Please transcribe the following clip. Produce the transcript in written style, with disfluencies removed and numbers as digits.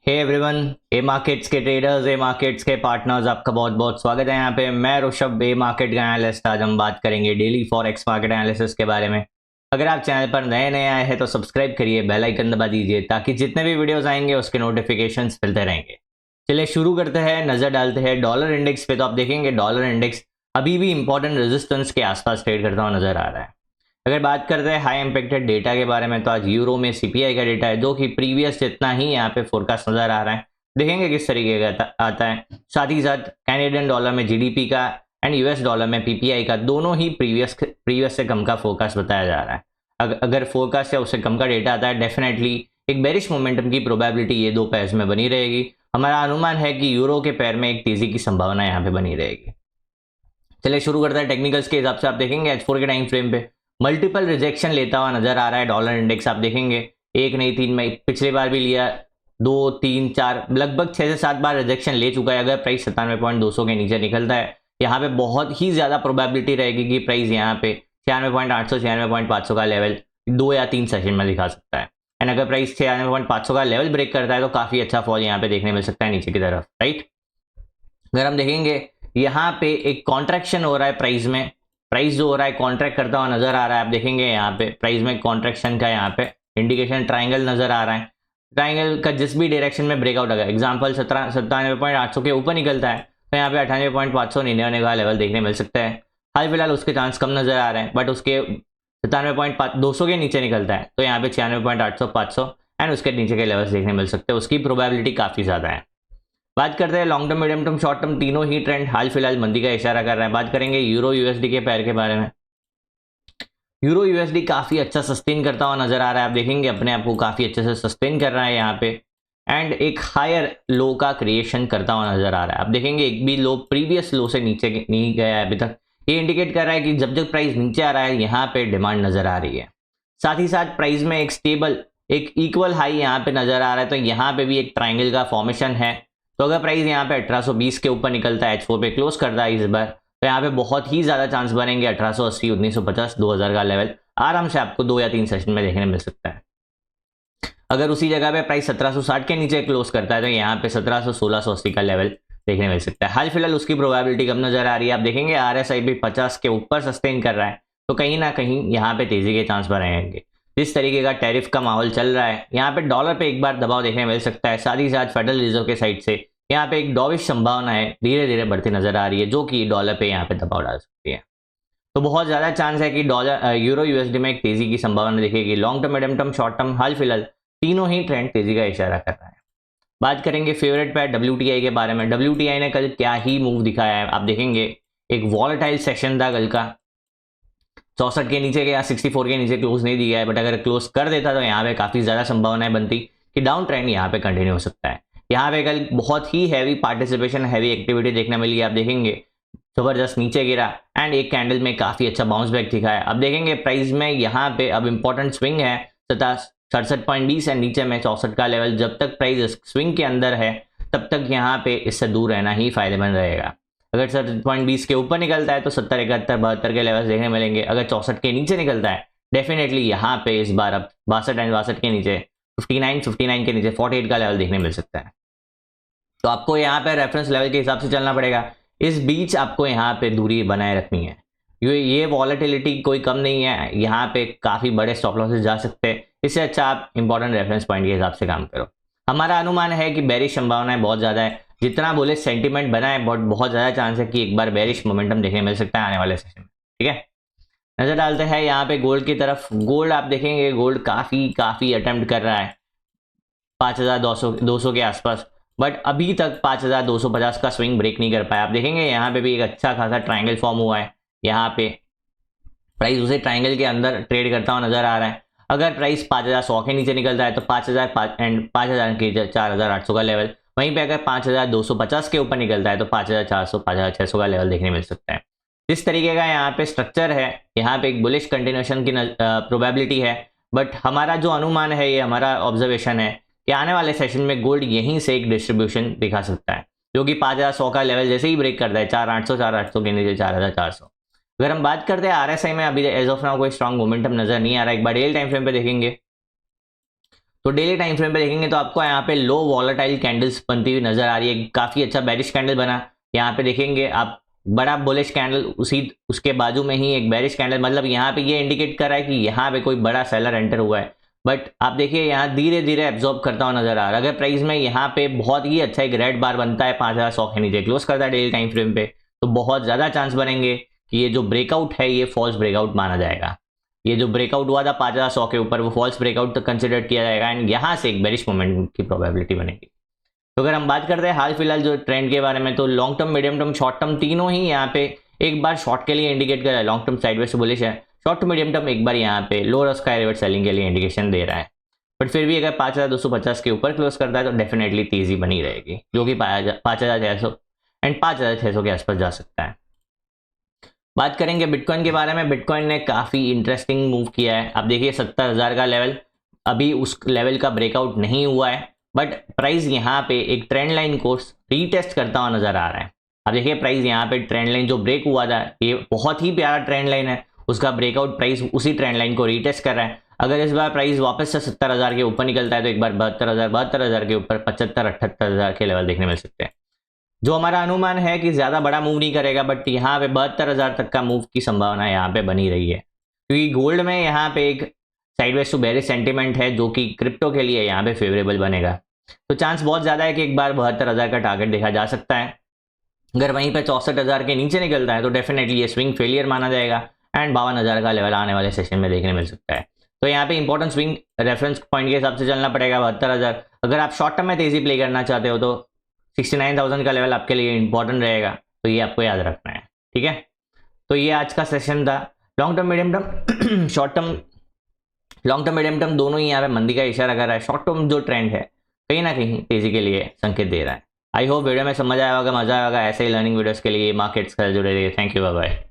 Hey everyone, ए markets के traders, ए markets के partners, आपका बहुत बहुत स्वागत है यहाँ पे। मैं ऋषभ, ए मार्केट का एनालिस्ट। आज हम बात करेंगे डेली फॉरेक्स मार्केट एनालिसिस के बारे में। अगर आप चैनल पर नए नए आए हैं तो सब्सक्राइब करिए, बेल आइकन दबा दीजिए ताकि जितने भी वीडियोस आएंगे उसके नोटिफिकेशंस मिलते रहेंगे। चलिए शुरू करते हैं, नजर डालते हैं डॉलर इंडेक्स पे। तो आप देखेंगे डॉलर इंडेक्स अभी भी इंपॉर्टेंट रेजिस्टेंस के आसपास ट्रेड करता हुआ नजर आ रहा है। अगर बात करते हैं हाई इंपैक्टेड डेटा के बारे में, तो आज यूरो में सीपीआई का डेटा है जो कि प्रीवियस जितना ही यहाँ पे फोरकास्ट नजर आ रहा है। देखेंगे किस तरीके का आता है। साथ ही साथ कैनेडियन डॉलर में जीडीपी का एंड यूएस डॉलर में पीपीआई का दोनों ही प्रीवियस से कम का फोरकास्ट बताया जा रहा है। अगर फोरकास्ट या उससे कम का डेटा आता है, डेफिनेटली एक बेरिश मोमेंटम की प्रोबेबिलिटी ये दो पेयर्स में बनी रहेगी। हमारा अनुमान है कि यूरो के पेयर में एक तेजी की संभावना यहाँ पे बनी रहेगी। चलिए शुरू करते हैं। टेक्निकल्स के हिसाब से आप देखेंगे H4 के टाइम फ्रेम पे मल्टीपल रिजेक्शन लेता हुआ नजर आ रहा है डॉलर इंडेक्स। आप देखेंगे एक नहीं तीन में, पिछली बार भी लिया, 2 3 4 लगभग 6 से 7 बार रिजेक्शन ले चुका है। अगर प्राइस 97.200 के नीचे निकलता है, यहाँ पे बहुत ही ज्यादा प्रोबेबिलिटी रहेगी कि प्राइस यहाँ पे 96.800 96.500 का लेवल 2 या 3 सेशन में दिखा सकता है। एंड अगर प्राइस 96.500 का लेवल ब्रेक करता है तो काफी अच्छा फॉल यहाँ पे देखने मिल सकता है नीचे की तरफ, राइट। अगर हम देखेंगे यहाँ पे एक कॉन्ट्रैक्शन हो रहा है प्राइस में, प्राइस जो हो रहा है कॉन्ट्रैक्ट करता हुआ नजर आ रहा है। आप देखेंगे यहाँ पे प्राइस में कॉन्ट्रैक्शन का यहाँ पे इंडिकेशन ट्राइंगल नजर आ रहा है। ट्राइंगल का जिस भी डायरेक्शन में ब्रेकआउट अगर एग्जांपल 97.800 के ऊपर निकलता है तो यहाँ पे 98.599 का लेवल देखने मिल सकता है। हाल फिलहाल उसके चांस कम नजर आ रहे हैं, बट उसके 97.200 के नीचे निकलता है तो यहाँ पे 96.800 500 एंड उसके नीचे के लेवल्स देखने मिल सकते हैं। उसकी प्रोबेबिलिटी काफी ज्यादा है। बात करते हैं long term, medium term, short term, तीनों ही ट्रेंड हाल फिलहाल मंदी का इशारा कर रहा है। बात करेंगे यूरो यूएसडी के पैर के बारे में। यूरो यूएसडी काफी अच्छा सस्टेन करता हुआ नजर आ रहा है। आप देखेंगे अपने आप को काफी अच्छे से सस्टेन कर रहा है यहाँ पे एंड एक हायर लो का क्रिएशन करता हुआ नजर आ रहा है। आप देखेंगे एक भी लो प्रीवियस लो से नीचे नहीं गया है अभी तक। ये इंडिकेट कर रहा है कि जब जब प्राइस नीचे आ रहा है यहाँ पे डिमांड नजर आ रही है। साथ ही साथ प्राइस में एक स्टेबल एक इक्वल हाई यहाँ पे नजर आ रहा है, तो यहाँ पे भी एक ट्राइंगल का फॉर्मेशन है। तो अगर प्राइस यहाँ पे 1820 के ऊपर निकलता है, H4 पे क्लोज करता है इस बार, तो यहाँ पे बहुत ही ज्यादा चांस बनेंगे 1880 1950 2000 का लेवल आराम से आपको 2 या 3 सेशन में देखने मिल सकता है। अगर उसी जगह पे प्राइस 1760 के नीचे क्लोज करता है तो यहाँ पे 1700 1680 का लेवल देखने मिल सकता है। हाल फिलहाल उसकी प्रोबेबिलिटी कम नजर आ रही है। आप देखेंगे RSI भी 50 के ऊपर सस्टेन कर रहा है, तो कहीं ना कहीं यहाँ पे तेजी के चांस बनेंगे। जिस तरीके का टैरिफ का माहौल चल रहा है, यहाँ पे डॉलर पे एक बार दबाव देखने मिल सकता है। साथ ही साथ फेडरल रिजर्व के साइड से यहाँ पे एक डॉविश संभावना है धीरे धीरे बढ़ती नजर आ रही है, जो कि डॉलर पे यहाँ पे दबाव डाल सकती है। तो बहुत ज्यादा चांस है कि डॉलर यूरो यूएसडी में एक तेजी की संभावना दिखेगी। Long term, medium term, short term, हाल फिलहाल तीनों ही ट्रेंड तेजी का इशारा कर रहा है। बात करेंगे फेवरेट पेयर WTI के बारे में। WTI ने कल क्या ही मूव दिखाया है। आप देखेंगे एक वॉलेटाइल सेशन था कल का, 64 के नीचे गया, 64 के नीचे क्लोज नहीं दिया है, बट अगर क्लोज कर देता तो यहाँ पे काफी ज्यादा संभावनाएं बनती कि डाउन ट्रेंड यहाँ पे कंटिन्यू हो सकता है। यहाँ पे कल बहुत ही हैवी पार्टिसिपेशन, हैवी एक्टिविटी देखने मिली। आप देखेंगे जबरदस्त नीचे गिरा एंड एक कैंडल में काफी अच्छा बाउंस बैक दिखाया। अब देखेंगे प्राइस में यहाँ पे अब इंपॉर्टेंट स्विंग है 67.20 एंड नीचे में 64 का लेवल। जब तक प्राइस स्विंग के अंदर है तब तक यहाँ पे इससे दूर रहना ही फायदेमंद रहेगा। अगर 67.20 के ऊपर निकलता है तो 70 71 72 के लेवल्स देखने मिलेंगे। अगर 64 के नीचे निकलता है, डेफिनेटली यहाँ पे इस बार अब 62 एंड 62 के नीचे 59 के नीचे 48 का लेवल देखने मिल सकता है। तो आपको यहाँ पे रेफरेंस लेवल के हिसाब से चलना पड़ेगा। इस बीच आपको यहाँ पे दूरी बनाए रखनी है। ये वॉलेटिलिटी कोई कम नहीं है, यहाँ पे काफी बड़े स्टॉप लॉसेस जा सकते हैं। इससे अच्छा आप इंपॉर्टेंट रेफरेंस पॉइंट के हिसाब से काम करो। हमारा अनुमान है कि बेरिश संभावनाएं बहुत ज्यादा है। जितना बोले सेंटीमेंट बना है, बहुत ज्यादा चांस है कि एक बार बेरिश मोमेंटम देखने मिल सकता है आने वाले सेशन में, ठीक है। नजर डालते हैं यहाँ पे गोल्ड की तरफ। गोल्ड आप देखेंगे गोल्ड काफी अटेम्प्ट कर रहा है 5200 के आसपास, बट अभी तक 5250 का स्विंग ब्रेक नहीं कर पाया। आप देखेंगे यहाँ पे भी एक अच्छा खासा ट्राइंगल फॉर्म हुआ है। यहाँ पे प्राइस उसे ट्राइंगल के अंदर ट्रेड करता हुआ नजर आ रहा है। अगर प्राइस 5100 के नीचे निकलता है तो 5000 एंड 5000 के 4800 का लेवल, वहीं पे अगर 5250 के ऊपर निकलता है तो 5400 5600 का लेवल देखने मिल सकता है। जिस तरीके का यहाँ पे स्ट्रक्चर है, यहाँ पे एक बुलिश कंटिन्यूएशन की प्रोबेबिलिटी है, बट हमारा जो अनुमान है, ये हमारा ऑब्जर्वेशन है कि आने वाले सेशन में गोल्ड यहीं से एक डिस्ट्रीब्यूशन दिखा सकता है, जो कि 5100 का लेवल जैसे ही ब्रेक करता है 4800 के नीचे 4400। अगर हम बात करते हैं RSI में, अभी एज ऑफ नाउ कोई स्ट्रॉन्ग मोमेंटम नजर नहीं आ रहा। एक बार डेली टाइम फ्रेम पे देखेंगे तो डेली टाइम फ्रेम पे देखेंगे तो आपको यहाँ पे लो वॉलेटाइल कैंडल्स बनती हुई नजर आ रही है, काफी अच्छा बेरिश कैंडल बना। यहाँ पे देखेंगे आप बड़ा बुलिश कैंडल, उसके बाजू में ही एक बेरिश कैंडल, मतलब यहाँ पे ये इंडिकेट कर रहा है कि यहाँ पे कोई बड़ा सेलर एंटर हुआ है। बट आप देखिए यहाँ धीरे धीरे एब्जॉर्ब करता हुआ नजर आ रहा है। अगर प्राइस में यहाँ पे बहुत ही अच्छा एक रेड बार बनता है 5100 के नीचे क्लोज करता है डेली टाइम फ्रेम पे, तो बहुत ज्यादा चांस बनेंगे कि ये जो ब्रेकआउट है ये फॉल्स ब्रेकआउट माना जाएगा। ये जो ब्रेकआउट हुआ था 5100 के ऊपर वो फॉल्स ब्रेकआउट तक कंसिडर किया जाएगा एंड यहाँ से एक बेरिश मोमेंट की प्रोबेबिलिटी बनेगी। तो अगर हम बात करते हैं हाल फिलहाल जो ट्रेंड के बारे में, तो long term, medium term, short term तीनों ही यहाँ पे एक बार शॉर्ट के लिए इंडिकेट कर रहा है। लॉन्ग टर्म साइडवेज से बुलिश है, शॉर्ट टू मीडियम टर्म एक बार यहाँ पे low risk high reverse selling के लिए इंडिकेशन दे रहा है। बट फिर भी अगर 5250 के ऊपर क्लोज करता है तो डेफिनेटली तेजी बनी रहेगी, जो कि 5600 एंड 5600 के आसपास जा सकता है। बात करेंगे बिटकॉइन के बारे में। बिटकॉइन ने काफी इंटरेस्टिंग मूव किया है। आप देखिए 70,000 का लेवल, अभी उस लेवल का ब्रेकआउट नहीं हुआ है, बट प्राइस यहाँ पे एक ट्रेंड लाइन को रीटेस्ट करता हुआ नजर आ रहा है। अब देखिए प्राइस यहाँ पे ट्रेंड लाइन जो ब्रेक हुआ था, ये बहुत ही प्यारा ट्रेंड लाइन है, उसका ब्रेकआउट प्राइस उसी ट्रेंड लाइन को रीटेस्ट कर रहा है। अगर इस बार प्राइस वापस से 70,000 के ऊपर निकलता है तो एक बार 72,000 के ऊपर 75-78,000 के लेवल देखने मिल सकते हैं। जो हमारा अनुमान है कि ज्यादा बड़ा मूव नहीं करेगा, बट यहाँ पे 72,000 तक का मूव की संभावना यहाँ पे बनी रही है, क्योंकि गोल्ड में यहाँ पे एक साइडवेज टू बेरिश सेंटीमेंट है जो कि क्रिप्टो के लिए यहाँ पे फेवरेबल बनेगा। तो चांस बहुत ज्यादा है कि एक बार 72,000 का टारगेट देखा जा सकता है। अगर वहीं पे 64,000 के नीचे निकलता है तो डेफिनेटली ये स्विंग फेलियर माना जाएगा एंड 52,000 का लेवल आने वाले सेशन में देखने मिल सकता है। तो यहाँ पे इंपॉर्टेंट स्विंग रेफरेंस पॉइंट के हिसाब से चलना पड़ेगा 72,000। अगर आप शॉर्ट टर्म में तेजी प्ले करना चाहते हो तो 69,000 का लेवल आपके लिए इंपॉर्टेंट रहेगा, तो ये आपको याद रखना है, ठीक है। तो ये आज का सेशन था। Long term, medium term, short term, long term medium term दोनों ही यहाँ पे मंदी का इशारा कर रहा है। शॉर्ट टर्म जो ट्रेंड है कहीं ना कहीं तेजी के लिए संकेत दे रहा है। आई होप वीडियो में समझ आया होगा, मजा आया होगा। ऐसे ही लर्निंग वीडियोस के लिए मार्केट्स का जुड़े रहिए। Thank you, bye bye.